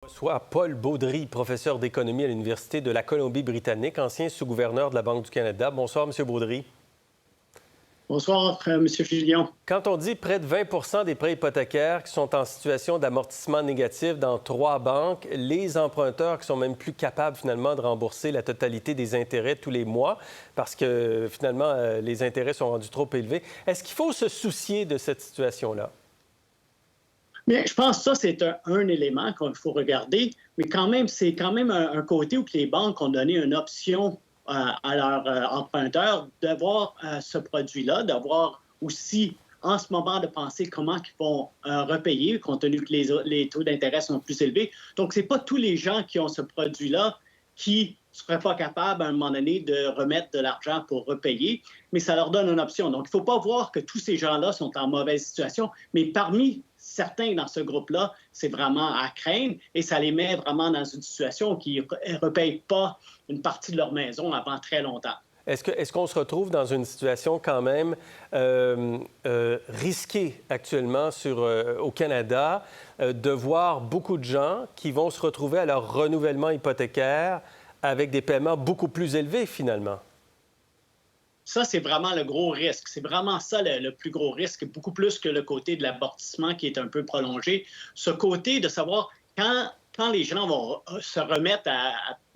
Soit Paul Baudry, professeur d'économie à l'Université de la Colombie-Britannique, ancien sous-gouverneur de la Banque du Canada. Bonsoir, M. Baudry. Bonsoir, M. Filion. Quand on dit près de 20 des prêts hypothécaires qui sont en situation d'amortissement négatif dans 3 banques, les emprunteurs qui sont même plus capables finalement de rembourser la totalité des intérêts tous les mois parce que finalement les intérêts sont rendus trop élevés. Est-ce qu'il faut se soucier de cette situation-là? Bien, je pense que ça, c'est un élément qu'il faut regarder, mais quand même, c'est quand même un côté où les banques ont donné une option à leurs emprunteurs d'avoir ce produit-là, d'avoir aussi en ce moment de penser comment ils vont repayer, compte tenu que les taux d'intérêt sont plus élevés. Donc, ce n'est pas tous les gens qui ont ce produit-là qui ne seraient pas capables à un moment donné de remettre de l'argent pour repayer, mais ça leur donne une option. Donc, il ne faut pas voir que tous ces gens-là sont en mauvaise situation, mais parmi certains dans ce groupe-là, c'est vraiment à craindre et ça les met vraiment dans une situation qui ne repayent pas une partie de leur maison avant très longtemps. Est-ce qu'on se retrouve dans une situation quand même risquée actuellement au Canada de voir beaucoup de gens qui vont se retrouver à leur renouvellement hypothécaire avec des paiements beaucoup plus élevés finalement? Ça, c'est vraiment le gros risque. C'est vraiment ça le plus gros risque, beaucoup plus que le côté de l'amortissement qui est un peu prolongé. Ce côté de savoir quand les gens vont se remettre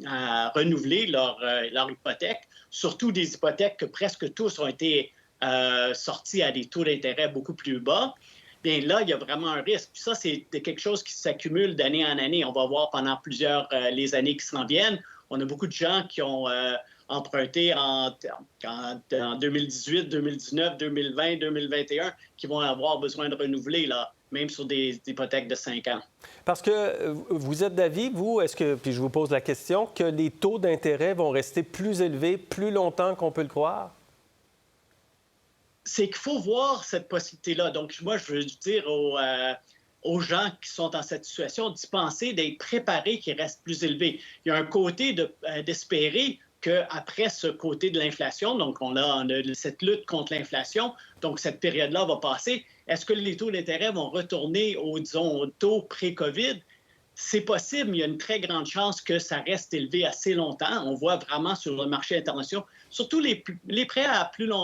à renouveler leur hypothèque, surtout des hypothèques que presque tous ont été sortis à des taux d'intérêt beaucoup plus bas, bien là, il y a vraiment un risque. Puis ça, c'est quelque chose qui s'accumule d'année en année. On va voir pendant les années qui s'en viennent. On a beaucoup de gens qui ont emprunté en 2018, 2019, 2020, 2021 qui vont avoir besoin de renouveler, là, même sur des hypothèques de 5 ans. Parce que vous êtes d'avis, vous, puis je vous pose la question, que les taux d'intérêt vont rester plus élevés plus longtemps qu'on peut le croire? C'est qu'il faut voir cette possibilité-là. Donc, moi, je veux dire aux gens qui sont dans cette situation d'y penser, d'être préparés qu'ils restent plus élevés. Il y a un côté d'espérer qu'après ce côté de l'inflation, donc on a cette lutte contre l'inflation, donc cette période-là va passer. Est-ce que les taux d'intérêt vont retourner au taux pré-COVID? C'est possible, mais il y a une très grande chance que ça reste élevé assez longtemps. On voit vraiment sur le marché international, surtout les prêts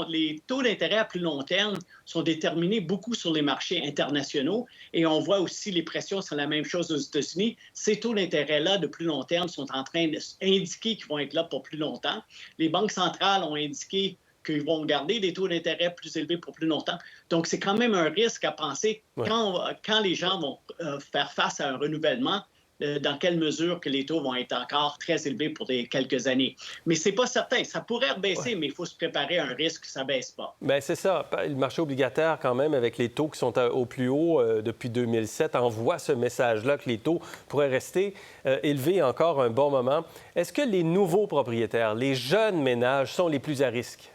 les taux d'intérêt à plus long terme sont déterminés beaucoup sur les marchés internationaux et on voit aussi les pressions, c'est la même chose aux États-Unis. Ces taux d'intérêt-là de plus long terme sont en train d'indiquer qu'ils vont être là pour plus longtemps. Les banques centrales ont indiqué qu'ils vont garder des taux d'intérêt plus élevés pour plus longtemps. Donc, c'est quand même un risque à penser quand les gens vont faire face à un renouvellement, dans quelle mesure que les taux vont être encore très élevés pour quelques années. Mais ce n'est pas certain. Ça pourrait baisser, mais il faut se préparer à un risque que ça ne baisse pas. Bien, c'est ça. Le marché obligataire, quand même, avec les taux qui sont au plus haut depuis 2007, envoie ce message-là que les taux pourraient rester élevés encore un bon moment. Est-ce que les nouveaux propriétaires, les jeunes ménages, sont les plus à risque?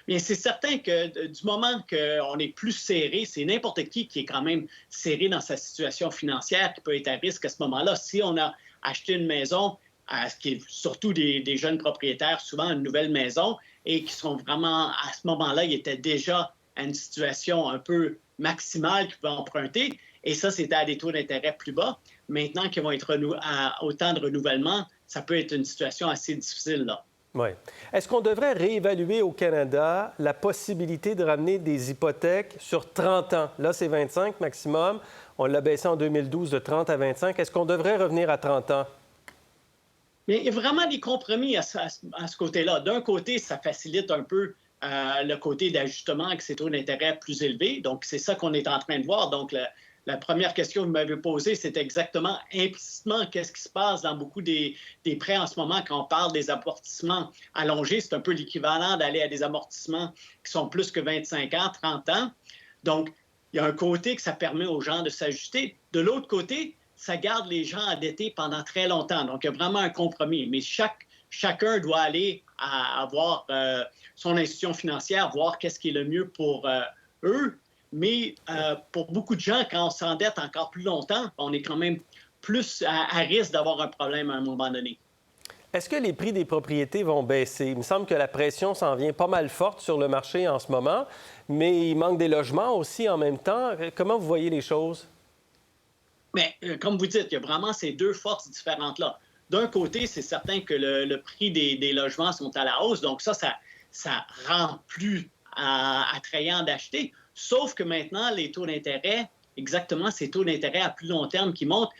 Bien, c'est certain que du moment qu'on est plus serré, c'est n'importe qui est quand même serré dans sa situation financière qui peut être à risque à ce moment-là. Si on a acheté une maison, ce qui est surtout des jeunes propriétaires, souvent une nouvelle maison, et qui sont vraiment, à ce moment-là, ils étaient déjà à une situation un peu maximale qu'ils pouvaient emprunter, et ça, c'était à des taux d'intérêt plus bas. Maintenant qu'ils vont être à autant de renouvellement, ça peut être une situation assez difficile, là. Oui. Est-ce qu'on devrait réévaluer au Canada la possibilité de ramener des hypothèques sur 30 ans? Là, c'est 25 maximum. On l'a baissé en 2012 de 30 à 25. Est-ce qu'on devrait revenir à 30 ans? Mais il y a vraiment des compromis à ce côté-là. D'un côté, ça facilite un peu le côté d'ajustement avec ces taux d'intérêt plus élevés. Donc, c'est ça qu'on est en train de voir. Donc, la première question que vous m'avez posée, c'est exactement implicitement qu'est-ce qui se passe dans beaucoup des prêts en ce moment quand on parle des amortissements allongés. C'est un peu l'équivalent d'aller à des amortissements qui sont plus que 25 ans, 30 ans. Donc, il y a un côté que ça permet aux gens de s'ajuster. De l'autre côté, ça garde les gens endettés pendant très longtemps. Donc, il y a vraiment un compromis. Mais chacun doit aller avoir son institution financière, voir qu'est-ce qui est le mieux pour eux. Mais pour beaucoup de gens, quand on s'endette encore plus longtemps, on est quand même plus à risque d'avoir un problème à un moment donné. Est-ce que les prix des propriétés vont baisser? Il me semble que la pression s'en vient pas mal forte sur le marché en ce moment, mais il manque des logements aussi en même temps. Comment vous voyez les choses? Mais comme vous dites, il y a vraiment ces deux forces différentes-là. D'un côté, c'est certain que le prix des logements sont à la hausse, donc ça rend plus attrayant d'acheter. Sauf que maintenant, les taux d'intérêt, exactement ces taux d'intérêt à plus long terme qui montent,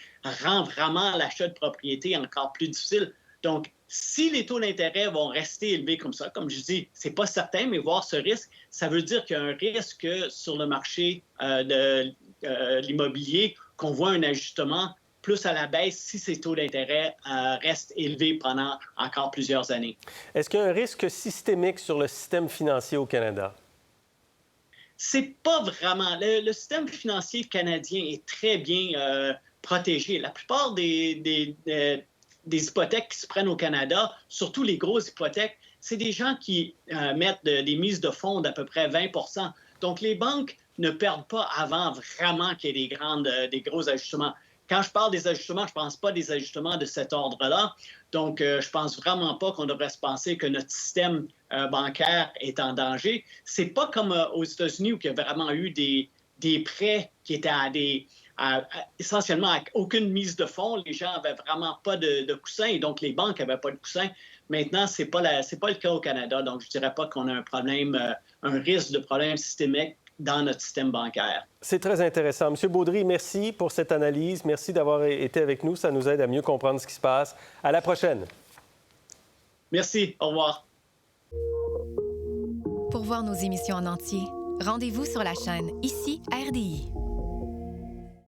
rend vraiment l'achat de propriété encore plus difficile. Donc, si les taux d'intérêt vont rester élevés comme ça, comme je dis, c'est pas certain, mais voir ce risque, ça veut dire qu'il y a un risque sur le marché de l'immobilier qu'on voit un ajustement plus à la baisse si ces taux d'intérêt restent élevés pendant encore plusieurs années. Est-ce qu'il y a un risque systémique sur le système financier au Canada? C'est pas vraiment. Le système financier canadien est très bien protégé. La plupart des hypothèques qui se prennent au Canada, surtout les grosses hypothèques, c'est des gens qui mettent des mises de fonds d'à peu près 20 %. Donc, les banques ne perdent pas avant vraiment qu'il y ait des gros ajustements. Quand je parle des ajustements, je ne pense pas des ajustements de cet ordre-là. Donc, je ne pense vraiment pas qu'on devrait se penser que notre système bancaire est en danger. C'est pas comme aux États-Unis où il y a vraiment eu des prêts qui étaient essentiellement à aucune mise de fonds. Les gens n'avaient vraiment pas de coussin et donc les banques n'avaient pas de coussin. Maintenant, ce n'est pas le cas au Canada. Donc, je ne dirais pas qu'on a un problème, un risque de problème systémique dans notre système bancaire. C'est très intéressant. M. Baudry, merci pour cette analyse. Merci d'avoir été avec nous. Ça nous aide à mieux comprendre ce qui se passe. À la prochaine. Merci. Au revoir. Pour voir nos émissions en entier, rendez-vous sur la chaîne Ici RDI.